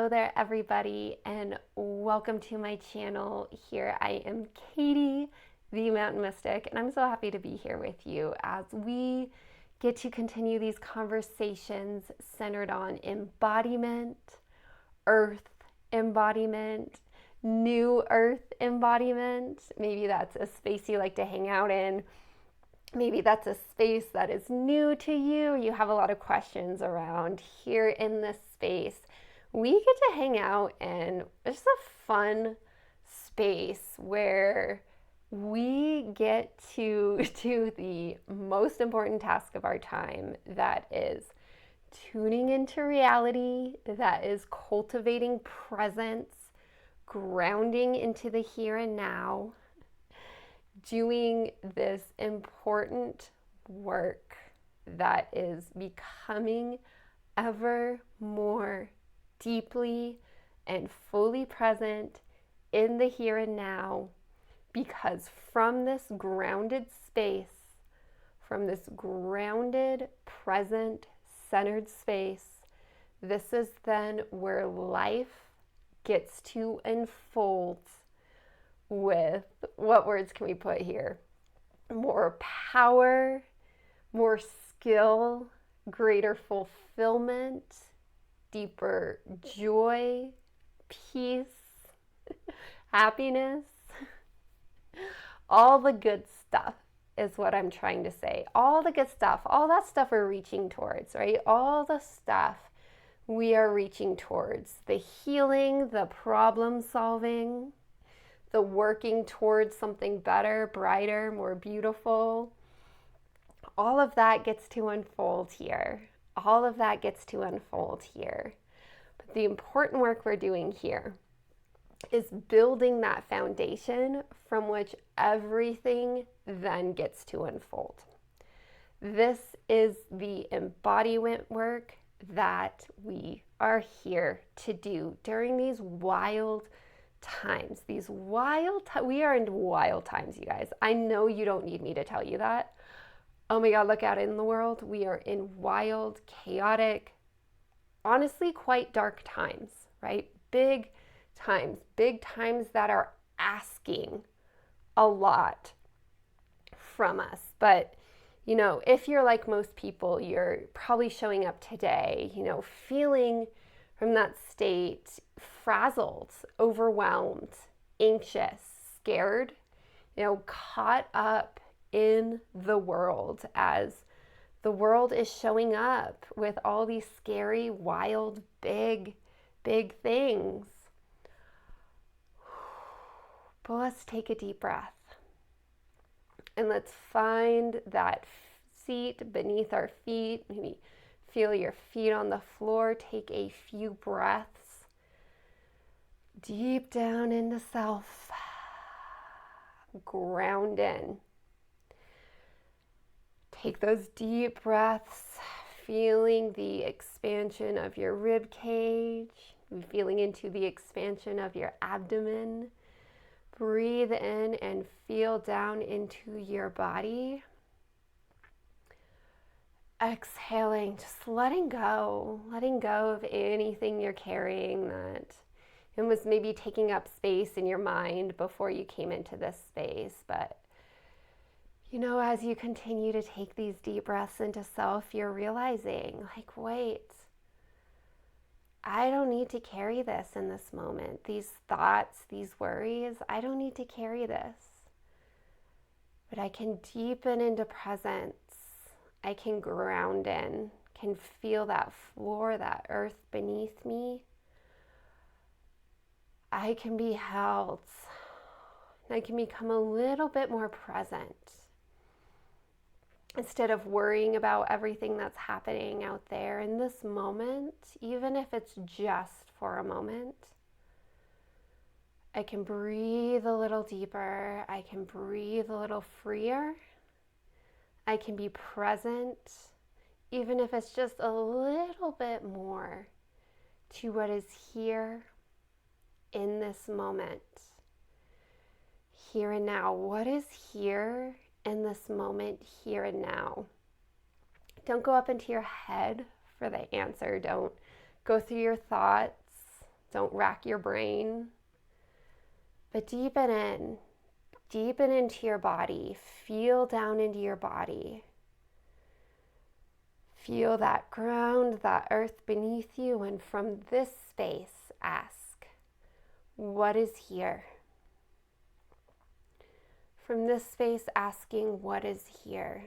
Hello there, everybody, and welcome to my channel. Here I am, Katie, the Mountain Mystic, and I'm so happy to be here with you as we get to continue these conversations centered on embodiment, Earth Embodiment, New Earth Embodiment. Maybe that's a space you like to hang out in. Maybe that's a space that is new to you. You have a lot of questions around. Here in this space, we get to hang out in just a fun space where we get to do the most important task of our time, that is tuning into reality, that is cultivating presence, grounding into the here and now, doing this important work that is becoming ever more deeply and fully present in the here and now, because from this grounded space, from this grounded, present, centered space, this is then where life gets to unfold with, what words can we put here? More power, more skill, greater fulfillment, deeper joy, peace, happiness, all the good stuff is what I'm trying to say. All the good stuff, all that stuff we're reaching towards, right? All the stuff we are reaching towards. The healing, the problem solving, the working towards something better, brighter, more beautiful. All of that gets to unfold here. All of that gets to unfold here. But the important work we're doing here is building that foundation from which everything then gets to unfold. This is the embodiment work that we are here to do during these wild times. We are in wild times, you guys. I know you don't need me to tell you that. Oh my God, look out in the world. We are in wild, chaotic, honestly quite dark times, right? Big times that are asking a lot from us. But, you know, if you're like most people, you're probably showing up today, you know, feeling from that state frazzled, overwhelmed, anxious, scared, you know, caught up in the world as the world is showing up with all these scary, wild, big things. But let's take a deep breath and let's find that seat beneath our feet. Maybe feel your feet on the floor. Take a few breaths deep down into self. Ground in. Take those deep breaths, feeling the expansion of your rib cage, feeling into the expansion of your abdomen. Breathe in and feel down into your body. Exhaling, just letting go of anything you're carrying that it was maybe taking up space in your mind before you came into this space. But, you know, as you continue to take these deep breaths into self, you're realizing, like, wait, I don't need to carry this in this moment. These thoughts, these worries, I don't need to carry this. But I can deepen into presence. I can ground in, can feel that floor, that earth beneath me. I can be held. I can become a little bit more present. Instead of worrying about everything that's happening out there in this moment, even if it's just for a moment, I can breathe a little deeper. I can breathe a little freer. I can be present, even if it's just a little bit more, to what is here in this moment. Here and now. What is here in this moment, here and now? Don't go up into your head for the answer. Don't go through your thoughts. Don't rack your brain, but deepen into your body. Feel down into your body. Feel that ground, that earth beneath you, and from this space, ask, what is here? From this space, asking, what is here?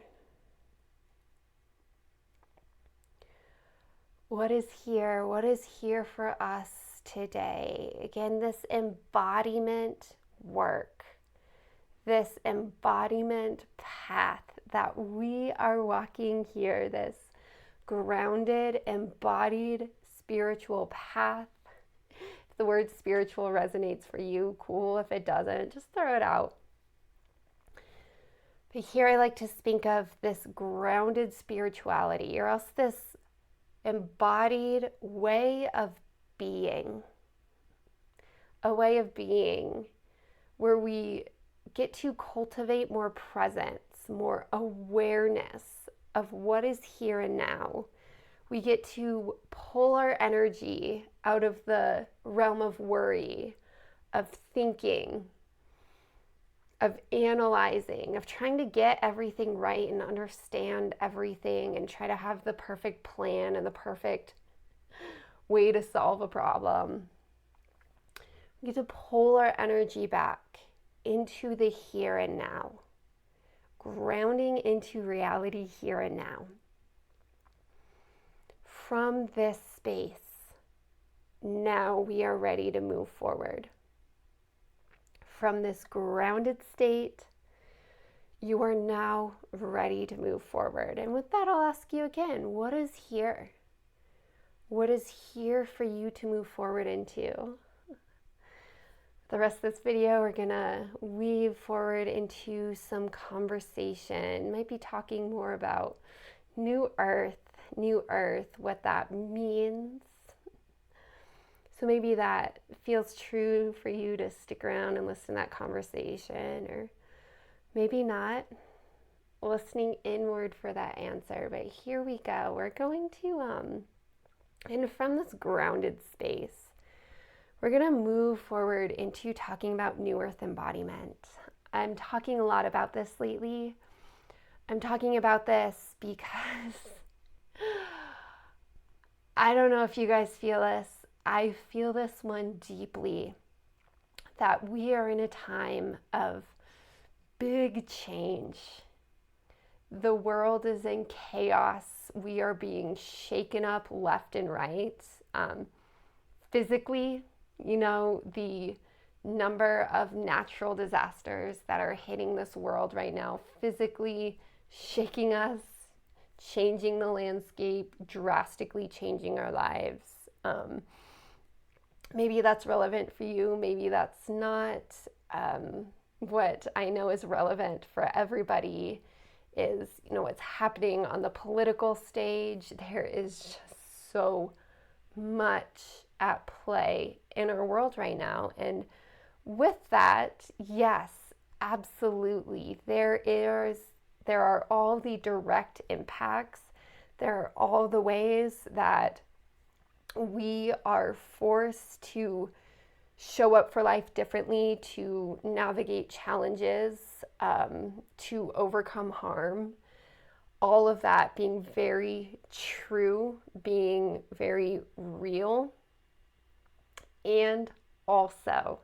What is here? What is here for us today? Again, this embodiment work, this embodiment path that we are walking here, this grounded, embodied spiritual path. If the word spiritual resonates for you, cool. If it doesn't, just throw it out. But here I like to think of this grounded spirituality, or else this embodied way of being. A way of being where we get to cultivate more presence, more awareness of what is here and now. We get to pull our energy out of the realm of worry, of thinking, of analyzing, of trying to get everything right and understand everything and try to have the perfect plan and the perfect way to solve a problem. We get to pull our energy back into the here and now, grounding into reality here and now. From this space, now we are ready to move forward. From this grounded state, you are now ready to move forward. And with that, I'll ask you again, what is here? What is here for you to move forward into? The rest of this video, we're gonna weave forward into some conversation. Might be talking more about new earth, what that means. So maybe that feels true for you to stick around and listen to that conversation, or maybe not, listening inward for that answer. But here we go. We're going to, and from this grounded space, we're going to move forward into talking about New Earth Embodiment. I'm talking a lot about this lately. I'm talking about this because I don't know if you guys feel this. I feel this one deeply, that we are in a time of big change. The world is in chaos. We are being shaken up left and right. Physically, the number of natural disasters that are hitting this world right now, physically shaking us, changing the landscape, drastically changing our lives. Maybe that's relevant for you, maybe that's not. What I know is relevant for everybody is, what's happening on the political stage. There is just so much at play in our world right now. And with that, yes, absolutely, there are all the direct impacts. There are all the ways that we are forced to show up for life differently, to navigate challenges, to overcome harm. All of that being very true, being very real. And also,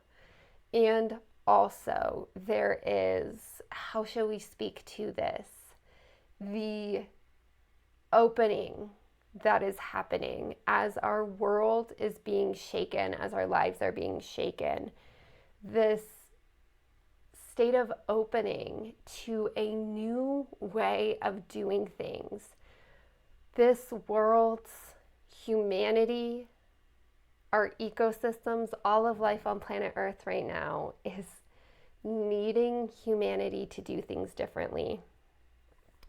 there is, how shall we speak to this? The opening that is happening as our world is being shaken, as our lives are being shaken. This state of opening to a new way of doing things. This world's humanity, our ecosystems, all of life on planet Earth right now is needing humanity to do things differently.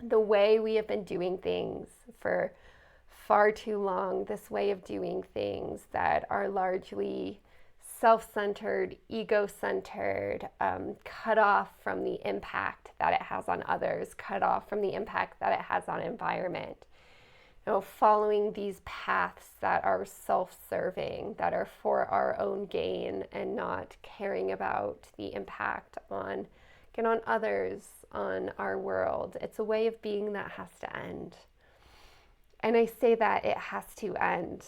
The way we have been doing things for far too long, this way of doing things that are largely self-centered, ego-centered, cut off from the impact that it has on others, cut off from the impact that it has on environment. following these paths that are self-serving, that are for our own gain and not caring about the impact on others, on our world. It's a way of being that has to end. And I say that it has to end.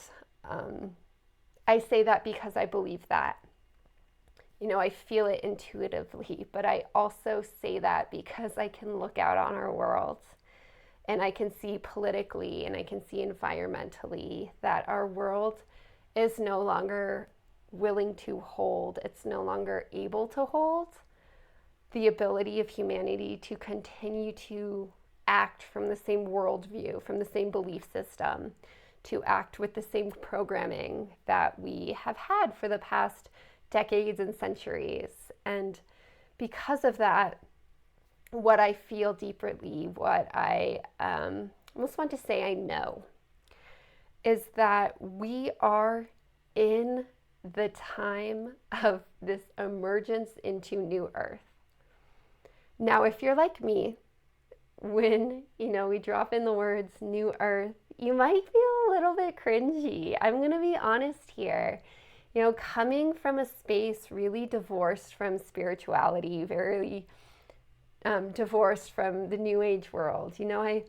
I say that because I believe that. I feel it intuitively, but I also say that because I can look out on our world and I can see politically and I can see environmentally that our world is no longer willing to hold, it's no longer able to hold the ability of humanity to continue to act from the same worldview, from the same belief system, to act with the same programming that we have had for the past decades and centuries. And because of that, what I feel deeply, what I almost want to say I know, is that we are in the time of this emergence into New Earth. Now, if you're like me, when, we drop in the words New Earth, you might feel a little bit cringy. I'm going to be honest here. Coming from a space really divorced from spirituality, very divorced from the New Age world. I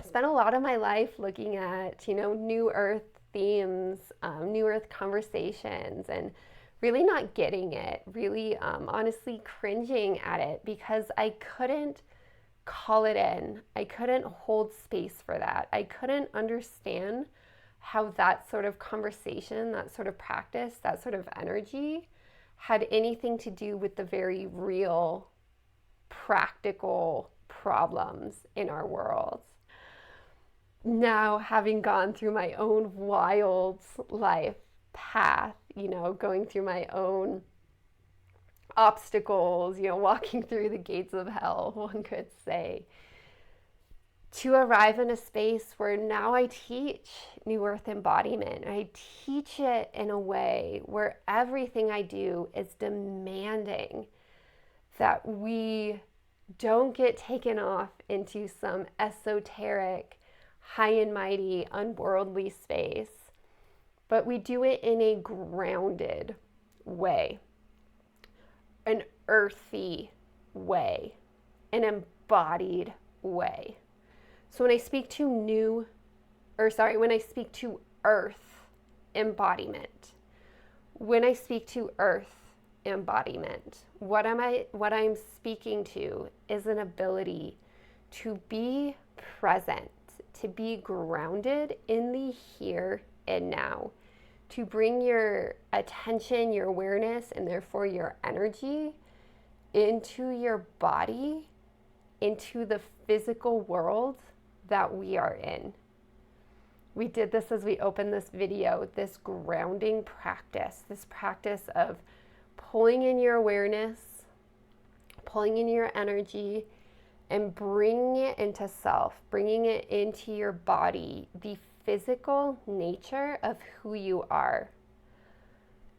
spent a lot of my life looking at, New Earth themes, New Earth conversations, and really not getting it, really honestly cringing at it because I couldn't call it in. I couldn't hold space for that. I couldn't understand how that sort of conversation, that sort of practice, that sort of energy had anything to do with the very real, practical problems in our world. Now, having gone through my own wild life path, going through my own obstacles, walking through the gates of hell, one could say, to arrive in a space where now I teach New Earth Embodiment. I teach it in a way where everything I do is demanding that we don't get taken off into some esoteric, high and mighty, unworldly space, but we do it in a grounded way, an earthy way, an embodied way. So when I speak to Earth Embodiment, when I speak to Earth Embodiment, what I'm speaking to is an ability to be present, to be grounded in the here and now, to bring your attention, your awareness, and therefore your energy into your body, into the physical world that we are in. We did this as we opened this video, this grounding practice, this practice of pulling in your awareness, pulling in your energy, and bringing it into self, bringing it into your body, the physical nature of who you are.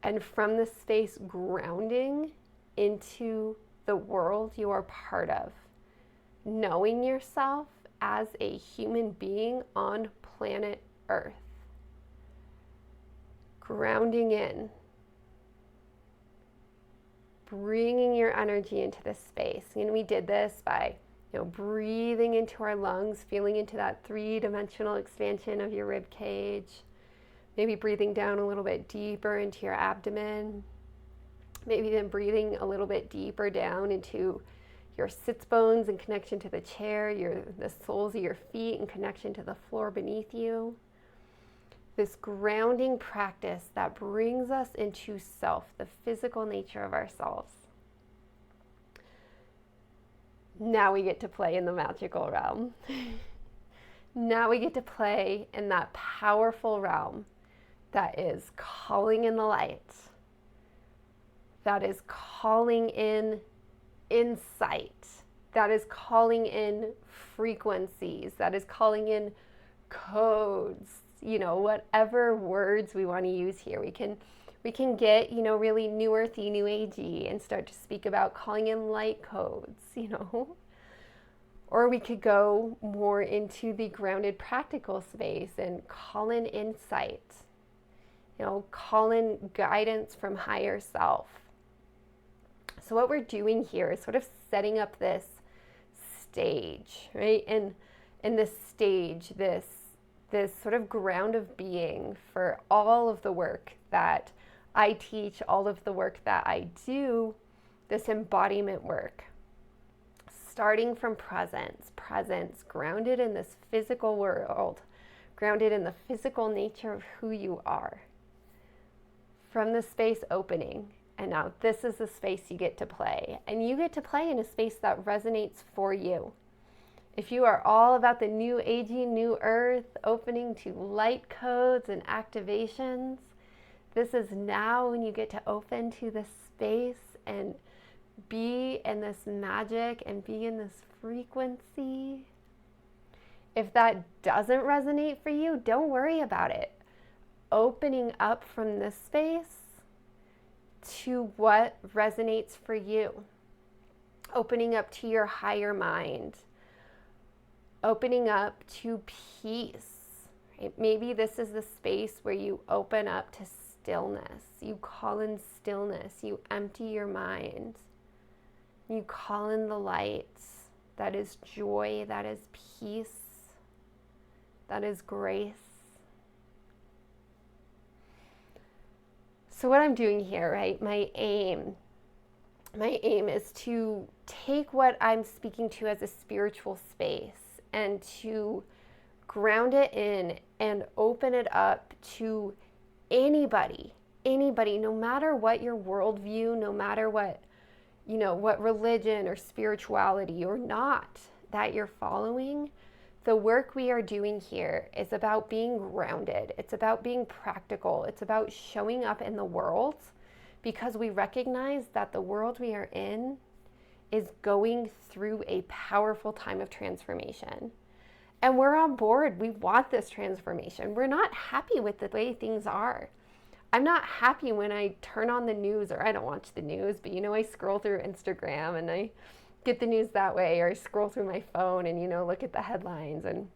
And from this space, grounding into the world you are part of, knowing yourself as a human being on planet Earth, grounding in, bringing your energy into this space. And we did this by breathing into our lungs, feeling into that 3-dimensional expansion of your rib cage, maybe breathing down a little bit deeper into your abdomen, maybe then breathing a little bit deeper down into your sits bones in connection to the chair, the soles of your feet in connection to the floor beneath you. This grounding practice that brings us into self, the physical nature of ourselves. Now we get to play in the magical realm. Now we get to play in that powerful realm that is calling in the light, that is calling in insight, that is calling in frequencies, that is calling in codes, whatever words we want to use here. We can get, really new earthy, new agey and start to speak about calling in light codes, Or we could go more into the grounded practical space and call in insight, call in guidance from higher self. So what we're doing here is sort of setting up this stage, right? And in this stage, this sort of ground of being for all of the work that I teach, all of the work that I do, this embodiment work. Starting from presence, grounded in this physical world, grounded in the physical nature of who you are. From the space opening, and now this is the space you get to play. And you get to play in a space that resonates for you. If you are all about the new aging, new earth, opening to light codes and activations, this is now when you get to open to this space and be in this magic and be in this frequency. If that doesn't resonate for you, don't worry about it. Opening up from this space to what resonates for you. Opening up to your higher mind. Opening up to peace. Right? Maybe this is the space where you open up to stillness. You call in stillness. You empty your mind. You call in the light. That is joy. That is peace. That is grace. So what I'm doing here, right, my aim is to take what I'm speaking to as a spiritual space and to ground it in and open it up to anybody, no matter what your worldview, no matter what religion or spirituality or not that you're following. The work we are doing here is about being grounded. It's about being practical. It's about showing up in the world because we recognize that the world we are in is going through a powerful time of transformation. And we're on board. We want this transformation. We're not happy with the way things are. I'm not happy when I turn on the news, or I don't watch the news, but I scroll through Instagram and I get the news that way, or I scroll through my phone and look at the headlines, and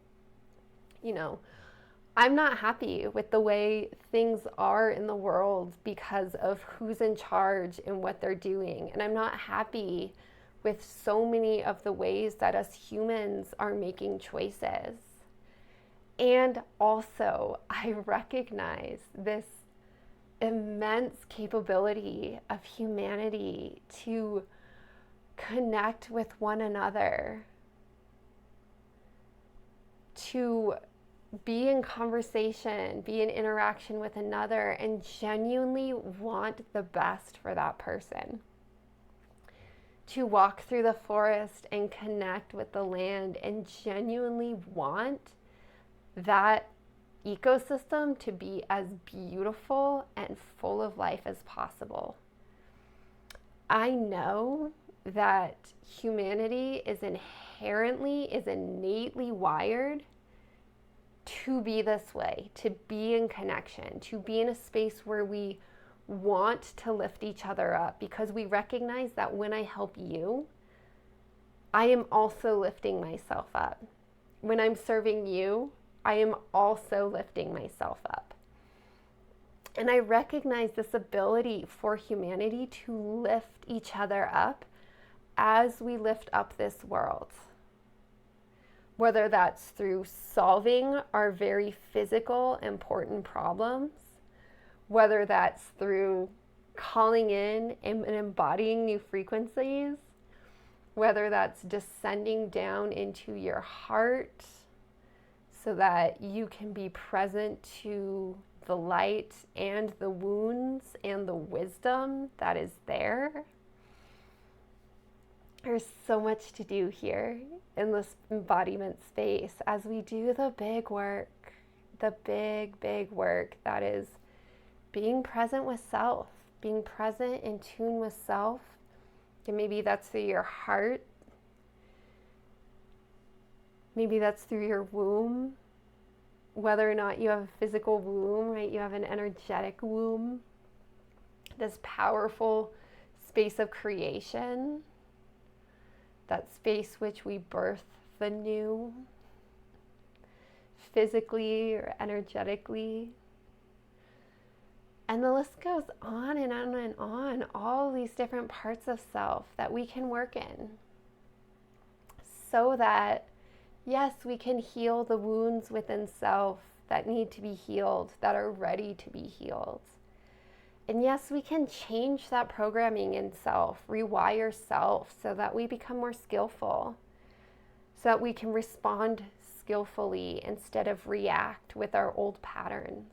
I'm not happy with the way things are in the world because of who's in charge and what they're doing. And I'm not happy with so many of the ways that us humans are making choices. And also, I recognize this immense capability of humanity to connect with one another, to be in conversation, be in interaction with another, and genuinely want the best for that person. To walk through the forest and connect with the land and genuinely want that ecosystem to be as beautiful and full of life as possible. I know that humanity is innately wired to be this way, to be in connection, to be in a space where we want to lift each other up, because we recognize that when I help you, I am also lifting myself up. When I'm serving you, I am also lifting myself up. And I recognize this ability for humanity to lift each other up as we lift up this world. Whether that's through solving our very physical, important problems, whether that's through calling in and embodying new frequencies, whether that's descending down into your heart so that you can be present to the light and the wounds and the wisdom that is there. There's so much to do here in this embodiment space as we do the big work, the big work that is being present with self, being present in tune with self. And maybe that's through your heart. Maybe that's through your womb. Whether or not you have a physical womb, right? You have an energetic womb. This powerful space of creation. That space which we birth the new, physically or energetically. And the list goes on and on and on, all these different parts of self that we can work in so that, yes, we can heal the wounds within self that need to be healed, that are ready to be healed. And yes, we can change that programming in self, rewire self so that we become more skillful, so that we can respond skillfully instead of react with our old patterns,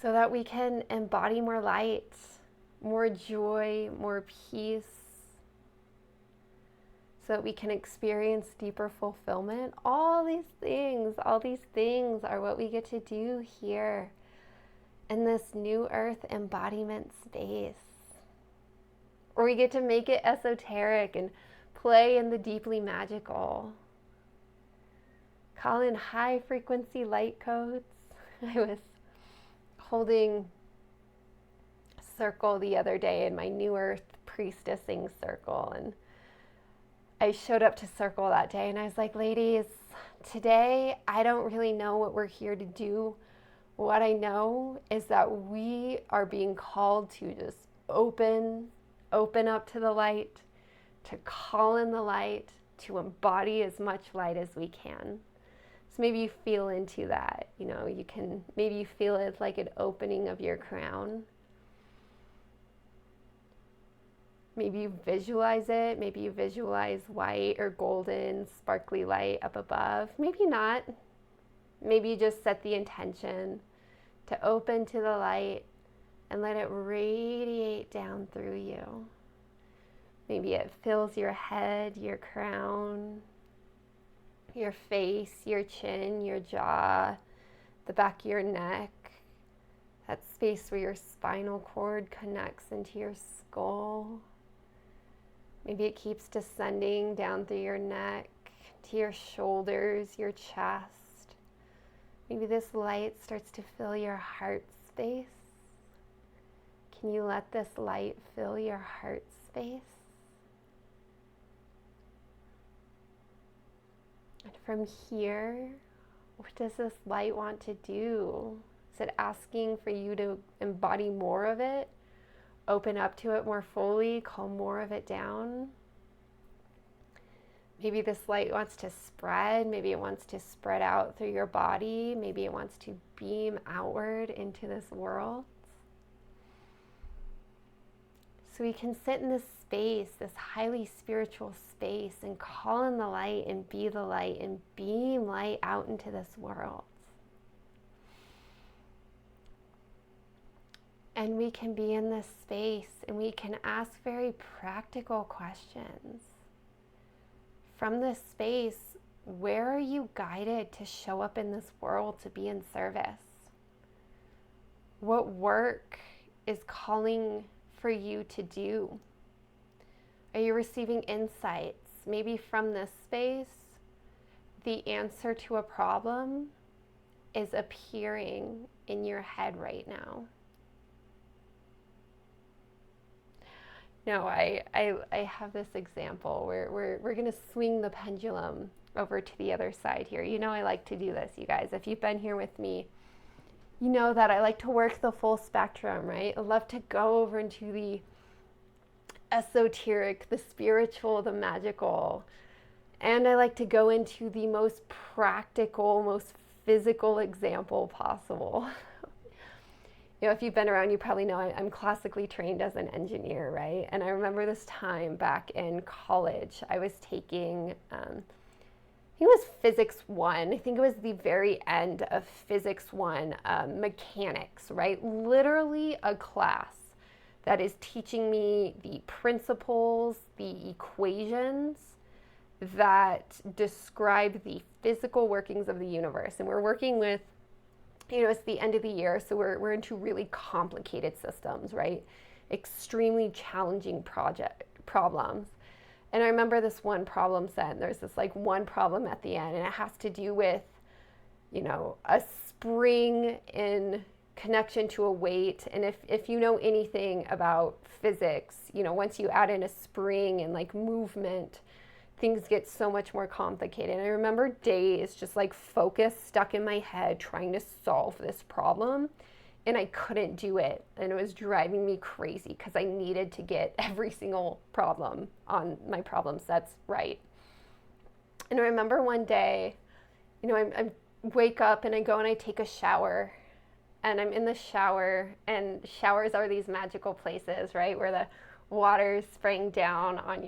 so that we can embody more light, more joy, more peace, so that we can experience deeper fulfillment. All these things are what we get to do here in this New Earth embodiment space. Or we get to make it esoteric and play in the deeply magical. Call in high frequency light codes. I was holding a circle the other day in my New Earth priestessing circle, and I showed up to circle that day and I was like, ladies, today I don't really know what we're here to do. What I know is that we are being called to just open up to the light, to call in the light, to embody as much light as we can. So maybe you feel into that, maybe you feel it like an opening of your crown. Maybe you visualize it. Maybe you visualize white or golden, sparkly light up above. Maybe not. Maybe you just set the intention to open to the light and let it radiate down through you. Maybe it fills your head, your crown, your face, your chin, your jaw, the back of your neck, that space where your spinal cord connects into your skull. Maybe it keeps descending down through your neck, to your shoulders, your chest. Maybe this light starts to fill your heart space. Can you let this light fill your heart space? And from here, what does this light want to do? Is it asking for you to embody more of it? Open up to it more fully, calm more of it down? Maybe this light wants to spread. Maybe it wants to spread out through your body. Maybe it wants to beam outward into this world. So we can sit in this space, this highly spiritual space, and call in the light and be the light and beam light out into this world. And we can be in this space and we can ask very practical questions. From this space, where are you guided to show up in this world to be in service? What work is calling for you to do? Are you receiving insights? Maybe from this space, the answer to a problem is appearing in your head right now. No, I have this example where we're going to swing the pendulum over to the other side here. I like to do this, you guys. If you've been here with me, you know that I like to work the full spectrum, right? I love to go over into the esoteric, the spiritual, the magical. And I like to go into the most practical, most physical example possible. If you've been around, you probably know I'm classically trained as an engineer, right? And I remember this time back in college, I was taking, I think it was Physics 1. I think it was the very end of Physics 1, mechanics, right? Literally a class that is teaching me the principles, the equations that describe the physical workings of the universe. And we're working with, it's the end of the year, so we're into really complicated systems, right? Extremely challenging problems. And I remember this one problem set, and there's this one problem at the end, and it has to do with, a spring in connection to a weight. And if you know anything about physics, once you add in a spring and movement things get so much more complicated. I remember days just like focused, stuck in my head, trying to solve this problem, and I couldn't do it. And it was driving me crazy because I needed to get every single problem on my problem sets right. And I remember one day, I wake up and I go and I take a shower, and I'm in the shower, and showers are these magical places, right, where the water's spraying down on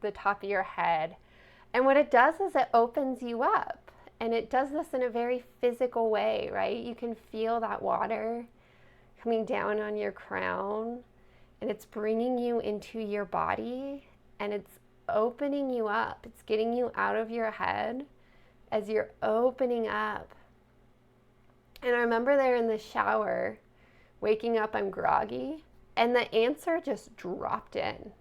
the top of your head. And what it does is it opens you up, and it does this in a very physical way, right? You can feel that water coming down on your crown, and it's bringing you into your body, and it's opening you up. It's getting you out of your head as you're opening up. And I remember there in the shower, waking up, I'm groggy, and the answer just dropped in.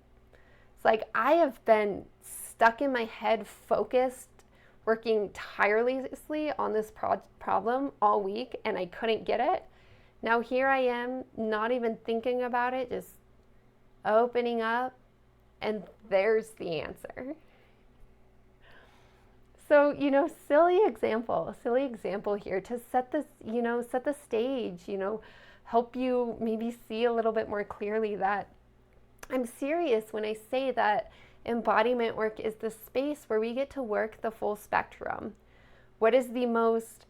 It's like I have been stuck in my head, focused, working tirelessly on this problem all week, and I couldn't get it. Now here I am, not even thinking about it, just opening up, and there's the answer. So, silly example here to set the stage, help you maybe see a little bit more clearly that I'm serious when I say that embodiment work is the space where we get to work the full spectrum. What is the most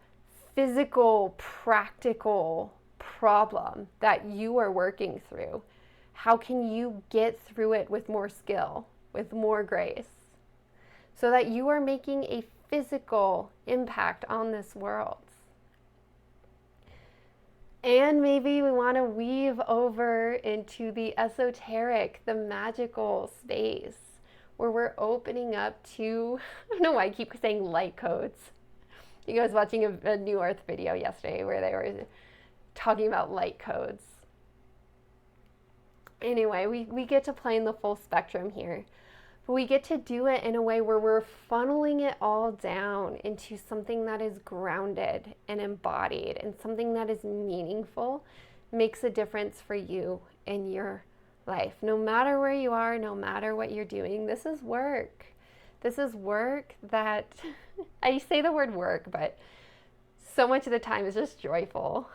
physical, practical problem that you are working through? How can you get through it with more skill, with more grace, so that you are making a physical impact on this world? And maybe we want to weave over into the esoteric, the magical space where we're opening up to, I don't know why I keep saying light codes. I think I was watching a newearth video yesterday where they were talking about light codes. Anyway, we get to play in the full spectrum here. But we get to do it in a way where we're funneling it all down into something that is grounded and embodied, and something that is meaningful, makes a difference for you in your life. No matter where you are, no matter what you're doing, this is work. This is work that, I say the word work, but so much of the time is just joyful.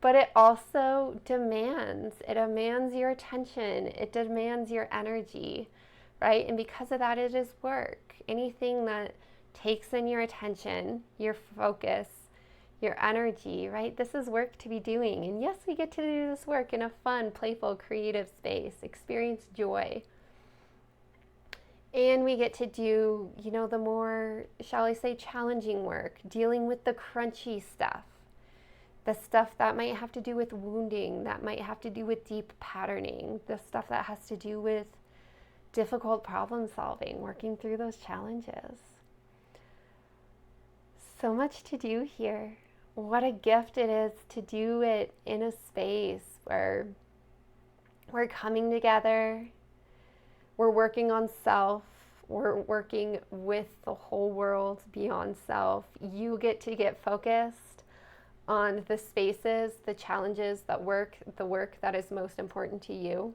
But it also demands your attention. It demands your energy, right? And because of that, it is work. Anything that takes in your attention, your focus, your energy, right? This is work to be doing. And yes, we get to do this work in a fun, playful, creative space, experience joy. And we get to do, the more, shall I say, challenging work, dealing with the crunchy stuff. The stuff that might have to do with wounding, that might have to do with deep patterning, the stuff that has to do with difficult problem solving, working through those challenges. So much to do here. What a gift it is to do it in a space where we're coming together, we're working on self, we're working with the whole world beyond self. You get to get focused on the spaces, the challenges, the work that is most important to you.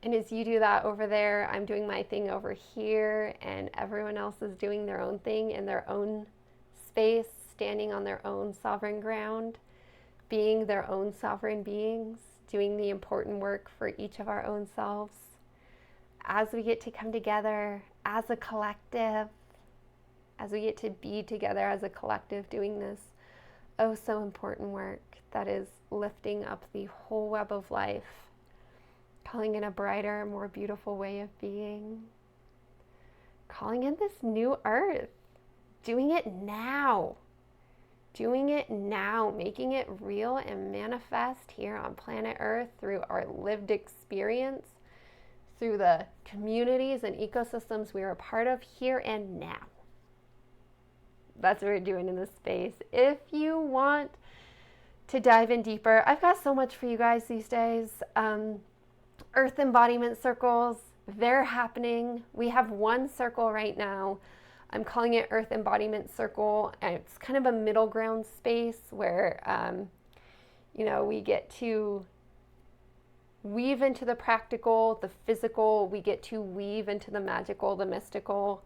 And as you do that over there, I'm doing my thing over here, and everyone else is doing their own thing in their own space, standing on their own sovereign ground, being their own sovereign beings, doing the important work for each of our own selves. As we get to come together as a collective, as we get to be together as a collective doing this oh so important work that is lifting up the whole web of life, calling in a brighter, more beautiful way of being, calling in this new earth, doing it now, making it real and manifest here on planet Earth through our lived experience, through the communities and ecosystems we are a part of here and now. That's what we're doing in this space. If you want to dive in deeper, I've got so much for you guys these days. Earth Embodiment circles, they're happening. We have one circle right now. I'm calling it Earth Embodiment Circle, and it's kind of a middle ground space where, we get to weave into the practical, the physical. We get to weave into the magical, the mystical.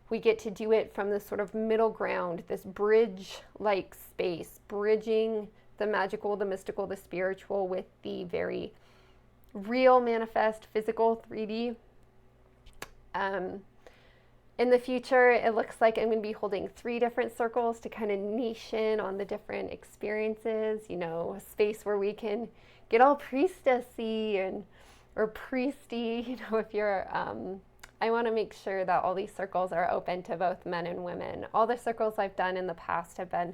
We get to do it from this sort of middle ground, this bridge-like space, bridging the magical, the mystical, the spiritual with the very real, manifest, physical, 3D. In the future, it looks like I'm going to be holding 3 different circles to kind of niche in on the different experiences, you know, a space where we can get all priestessy and or priesty, you know, if you're I want to make sure that all these circles are open to both men and women. All the circles I've done in the past have been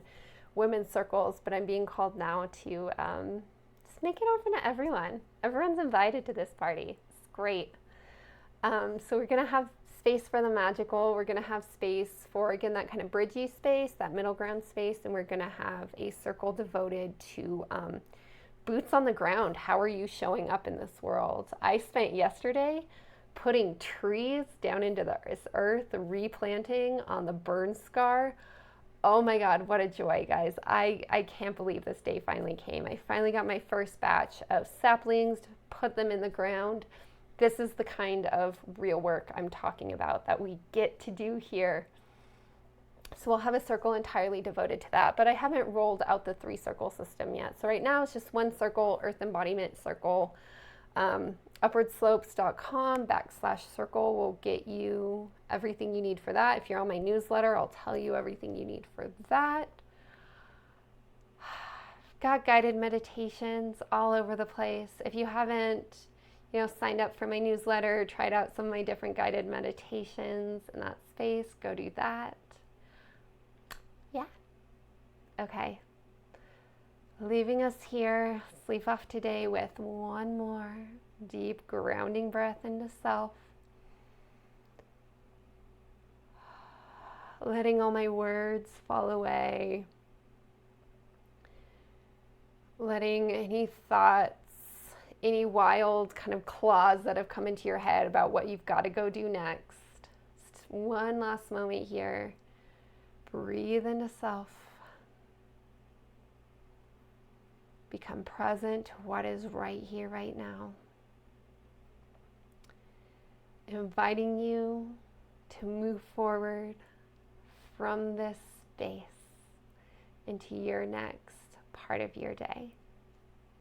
women's circles, but I'm being called now to just make it open to everyone. Everyone's invited to this party. It's great. So we're going to have space for the magical. We're going to have space for, again, that kind of bridgey space, that middle ground space, and we're going to have a circle devoted to boots on the ground. How are you showing up in this world? I spent yesterday putting trees down into this earth, replanting on the burn scar. Oh my God, what a joy, guys. I can't believe this day finally came. I finally got my first batch of saplings, put them in the ground. This is the kind of real work I'm talking about that we get to do here. So we'll have a circle entirely devoted to that, but I haven't rolled out the 3-circle system yet. So right now it's just 1 circle, Earth Embodiment circle. Upwardslopes.com/circle will get you everything you need for that. If you're on my newsletter, I'll tell you everything you need for that. Got guided meditations all over the place. If you haven't, you know, signed up for my newsletter, tried out some of my different guided meditations in that space, go do that. Yeah. Okay. Leaving us here, sleep off today with one more deep grounding breath into self. Letting all my words fall away. Letting any thoughts, any wild kind of claws that have come into your head about what you've got to go do next. Just one last moment here. Breathe into self. Become present to what is right here, right now. Inviting you to move forward from this space into your next part of your day.